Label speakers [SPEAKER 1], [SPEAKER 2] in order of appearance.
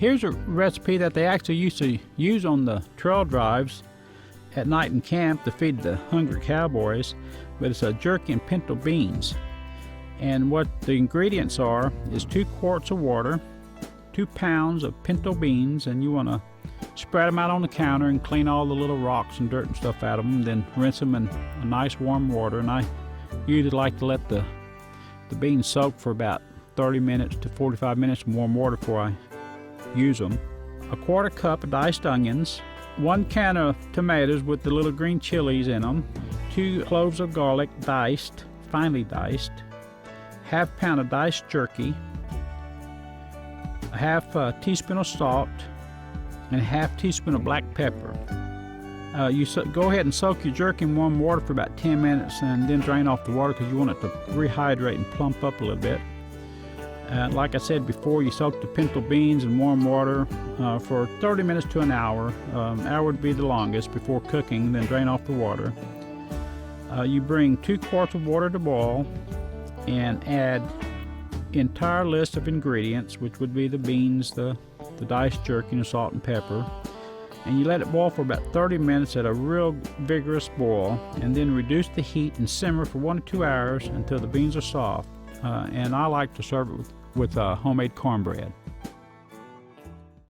[SPEAKER 1] Here's a recipe that they actually used to use on the trail drives at night in camp to feed the hungry cowboys, but it's a jerky and pinto beans. And what the ingredients are is 2 quarts of water, 2 pounds of pinto beans, and you want to spread them out on the counter and clean all the little rocks and dirt and stuff out of them, then rinse them in a nice warm water. And I usually like to let the beans soak for about 30 minutes to 45 minutes in warm water before I use them. A 1/4 cup of diced onions, 1 can of tomatoes with the little green chilies in them, 2 cloves of garlic diced, finely diced, 1/2 pound of diced jerky, a 1/2 teaspoon of salt, and a 1/2 teaspoon of black pepper. Go ahead and soak your jerky in warm water for about 10 minutes and then drain off the water because you want it to rehydrate and plump up a little bit. Like I said before, you soak the pinto beans in warm water for 30 minutes to an hour. Hour would be the longest before cooking, then drain off the water. You bring 2 quarts of water to boil and add entire list of ingredients, which would be the beans, the diced jerky, and the salt and pepper. And you let it boil for about 30 minutes at a real vigorous boil, and then reduce the heat and simmer for 1 to 2 hours until the beans are soft. And I like to serve it with homemade cornbread.